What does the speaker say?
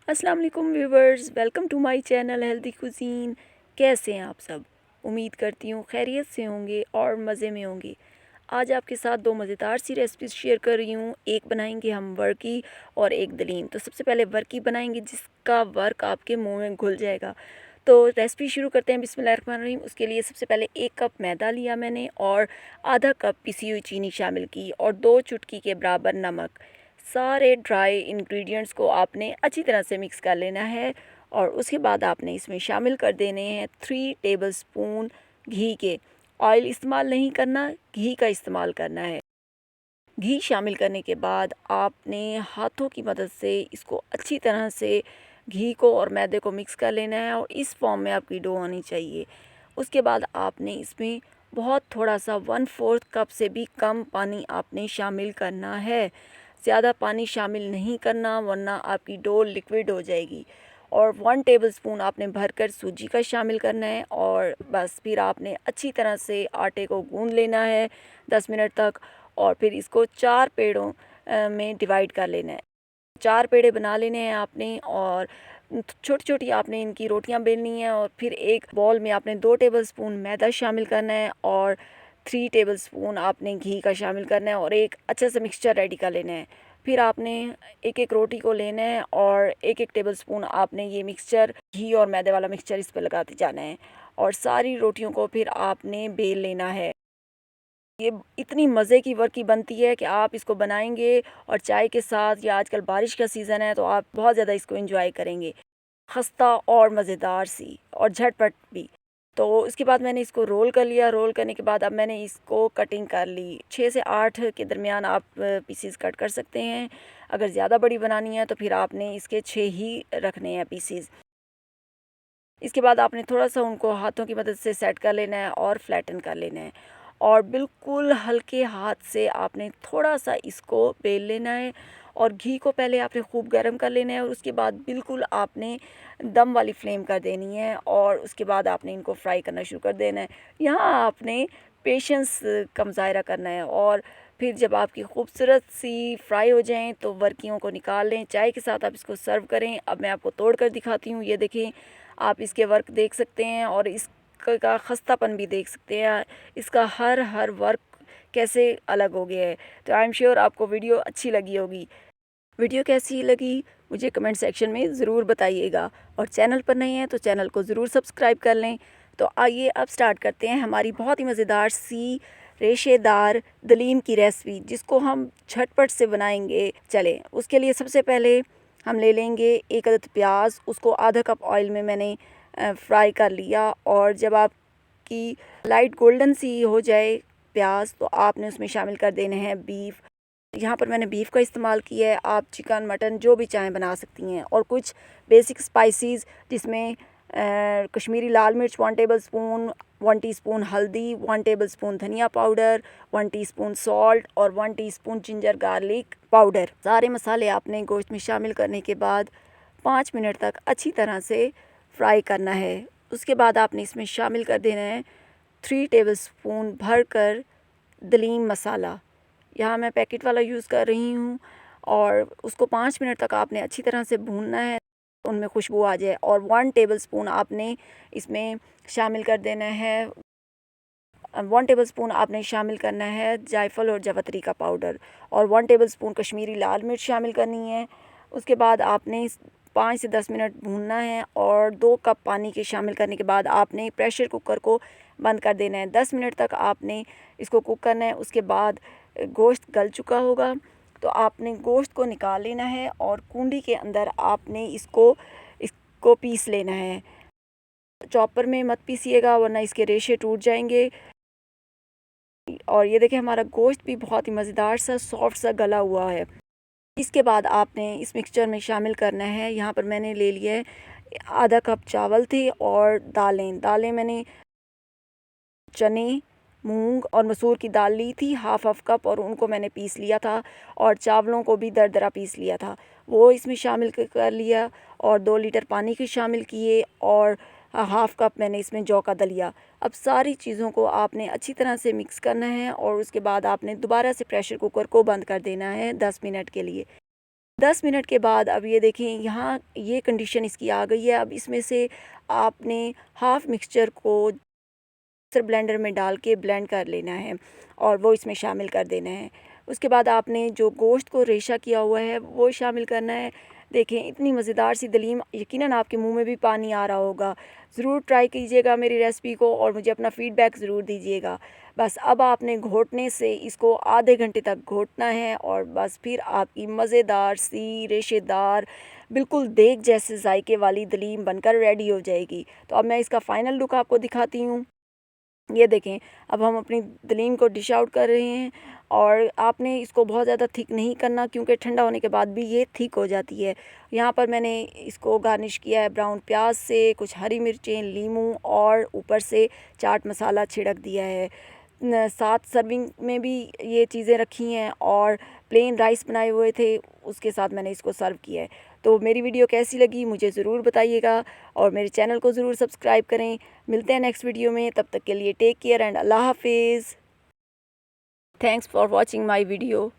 अस्सलाम वालेकुम viewers, welcome to my channel healthy cuisine. कैसे हैं आप सब? उम्मीद करती हूँ खैरियत से होंगे और मज़े में होंगे। आज आपके साथ दो मज़ेदार सी रेसिपीज़ शेयर कर रही हूँ। एक बनाएंगे हम वर्की और एक दलीम। तो सबसे पहले वर्की बनाएंगे जिसका वर्क आपके मुंह में घुल जाएगा। तो रेसिपी शुरू करते हैं। बिस्मिल्लाहिर्रहमानिर्रहीम। उसके लिए सबसे पहले 1 कप मैदा लिया मैंने और आधा कप पिसी हुई चीनी शामिल की और 2 चुटकी के बराबर नमक। सारे ड्राई इंग्रेडिएंट्स को आपने अच्छी तरह से मिक्स कर लेना है और उसके बाद आपने इसमें शामिल कर देने हैं 3 टेबलस्पून घी के। ऑयल इस्तेमाल नहीं करना, घी का इस्तेमाल करना है। घी शामिल करने के बाद आपने हाथों की मदद से इसको अच्छी तरह से घी को और मैदे को मिक्स कर लेना है और इस फॉर्म में आपकी डो आनी चाहिए। उसके बाद आपने इसमें बहुत थोड़ा सा 1/4 कप से भी कम पानी आपने शामिल करना है। ज़्यादा पानी शामिल नहीं करना वरना आपकी डो लिक्विड हो जाएगी। और 1 टेबलस्पून आपने भरकर सूजी का शामिल करना है और बस फिर आपने अच्छी तरह से आटे को गूंद लेना है 10 मिनट तक। और फिर इसको 4 पेड़ों में डिवाइड कर लेना है। 4 पेड़े बना लेने हैं आपने और छोटी छोटी आपने इनकी रोटियां बेलनी है। और फिर एक बॉल में आपने 2 टेबलस्पून मैदा शामिल करना है और 3 टेबलस्पून आपने घी का शामिल करना है और एक अच्छा सा मिक्सचर रेडी कर लेना है। फिर आपने एक एक रोटी को लेना है और एक एक टेबलस्पून आपने ये मिक्सचर घी और मैदे वाला मिक्सचर इस पर लगाते जाना है और सारी रोटियों को फिर आपने बेल लेना है। ये इतनी मज़े की वर्की बनती है कि आप इसको बनाएंगे और चाय के साथ, या आजकल बारिश का सीज़न है तो आप बहुत ज़्यादा इसको एंजॉय करेंगे। खस्ता और मज़ेदार सी और झटपट भी। तो इसके बाद मैंने इसको रोल कर लिया। रोल करने के बाद अब मैंने इसको कटिंग कर ली। 6 से 8 के दरमियान आप पीसीज कट कर सकते हैं। अगर ज़्यादा बड़ी बनानी है तो फिर आपने इसके 6 ही रखने हैं पीसीज। इसके बाद आपने थोड़ा सा उनको हाथों की मदद से सेट कर लेना है और फ्लैटन कर लेना है और बिल्कुल हल्के हाथ से आपने थोड़ा सा इसको बेल लेना है। और घी को पहले आपने खूब गर्म कर लेना है और उसके बाद बिल्कुल आपने दम वाली फ्लेम कर देनी है और उसके बाद आपने इनको फ्राई करना शुरू कर देना है। यहाँ आपने पेशेंस का मुजाहरा करना है और फिर जब आपकी खूबसूरत सी फ्राई हो जाएं तो वर्कियों को निकाल लें। चाय के साथ आप इसको सर्व करें। अब मैं आपको तोड़ कर दिखाती हूँ। ये देखें, आप इसके वर्क देख सकते हैं और इसका खस्तापन भी देख सकते हैं। इसका हर वर्क कैसे अलग हो गया है। तो आई एम श्योर आपको वीडियो अच्छी लगी होगी। वीडियो कैसी लगी मुझे कमेंट सेक्शन में ज़रूर बताइएगा और चैनल पर नए हैं तो चैनल को ज़रूर सब्सक्राइब कर लें। तो आइए अब स्टार्ट करते हैं हमारी बहुत ही मज़ेदार सी रेशेदार दलीम की रेसिपी, जिसको हम झटपट से बनाएंगे। चलें, उसके लिए सबसे पहले हम ले लेंगे 1 अदद प्याज। उसको आधा कप ऑयल में मैंने फ्राई कर लिया और जब आपकी लाइट गोल्डन सी हो जाए प्याज तो आपने उसमें शामिल कर देने हैं बीफ। यहाँ पर मैंने बीफ का इस्तेमाल किया है। आप चिकन मटन जो भी चाहें बना सकती हैं। और कुछ बेसिक स्पाइसेस जिसमें कश्मीरी लाल मिर्च 1 टेबलस्पून, 1 टीस्पून हल्दी, 1 टेबलस्पून धनिया पाउडर, 1 टीस्पून सॉल्ट और 1 टीस्पून जिंजर गार्लिक पाउडर। सारे मसाले आपने गोश्त में शामिल करने के बाद 5 मिनट तक अच्छी तरह से फ्राई करना है। उसके बाद आपने इसमें शामिल कर देना है 3 टेबलस्पून भरकर दलीम मसाला। यहाँ मैं पैकेट वाला यूज़ कर रही हूँ और उसको 5 मिनट तक आपने अच्छी तरह से भूनना है, उनमें खुशबू आ जाए। और 1 टेबलस्पून आपने इसमें शामिल कर देना है 1 टेबलस्पून आपने शामिल करना है जायफल और जावित्री का पाउडर और 1 टेबलस्पून कश्मीरी लाल मिर्च शामिल करनी है। उसके बाद आपने 5 से 10 मिनट भूनना है और 2 कप पानी के शामिल करने के बाद आपने प्रेशर कुकर को बंद कर देना है। 10 मिनट तक आपने इसको कुक करना है। उसके बाद गोश्त गल चुका होगा तो आपने गोश्त को निकाल लेना है और कूंडी के अंदर आपने इसको पीस लेना है। चॉपर में मत पीसिएगा वरना इसके रेशे टूट जाएंगे। और ये देखिए, हमारा गोश्त भी बहुत ही मज़ेदार सा सॉफ्ट सा गला हुआ है। इसके बाद आपने इस मिक्सचर में शामिल करना है, यहाँ पर मैंने ले लिया है आधा कप चावल थे और दालें मैंने चने, मूंग और मसूर की दाल ली थी हाफ कप और उनको मैंने पीस लिया था। और चावलों को भी दरदरा पीस लिया था, वो इसमें शामिल कर लिया। और 2 लीटर पानी के शामिल किए और हाफ कप मैंने इसमें जौ का दलिया। अब सारी चीज़ों को आपने अच्छी तरह से मिक्स करना है और उसके बाद आपने दोबारा से प्रेशर कुकर को बंद कर देना है 10 मिनट के लिए। 10 मिनट के बाद अब ये देखें यहाँ ये कंडीशन इसकी आ गई है। अब इसमें से आपने हाफ़ मिक्सचर को मिक्सर ब्लेंडर में डाल के ब्लेंड कर लेना है और वो इसमें शामिल कर देना है। उसके बाद आपने जो गोश्त को रेशा किया हुआ है वो शामिल करना है। देखें इतनी मज़ेदार सी दलीम, यकीनन आपके मुंह में भी पानी आ रहा होगा। ज़रूर ट्राई कीजिएगा मेरी रेसिपी को और मुझे अपना फ़ीडबैक ज़रूर दीजिएगा। बस अब आपने घोटने से इसको आधे घंटे तक घोटना है और बस फिर आपकी मज़ेदार सी रेशेदार बिल्कुल देग जैसे जायके वाली दलीम बनकर रेडी हो जाएगी। तो अब मैं इसका फ़ाइनल लुक आपको दिखाती हूँ। ये देखें अब हम अपनी दलीम को डिश आउट कर रहे हैं और आपने इसको बहुत ज़्यादा थिक नहीं करना क्योंकि ठंडा होने के बाद भी ये थिक हो जाती है। यहाँ पर मैंने इसको गार्निश किया है ब्राउन प्याज से, कुछ हरी मिर्चें, लीमू और ऊपर से चाट मसाला छिड़क दिया है। 7 सर्विंग में भी ये चीज़ें रखी हैं और प्लेन राइस बनाए हुए थे, उसके साथ मैंने इसको सर्व किया है। तो मेरी वीडियो कैसी लगी मुझे ज़रूर बताइएगा और मेरे चैनल को ज़रूर सब्सक्राइब करें। मिलते हैं नेक्स्ट वीडियो में, तब तक के लिए टेक केयर एंड अल्लाह हाफिज़। Thanks for watching my video.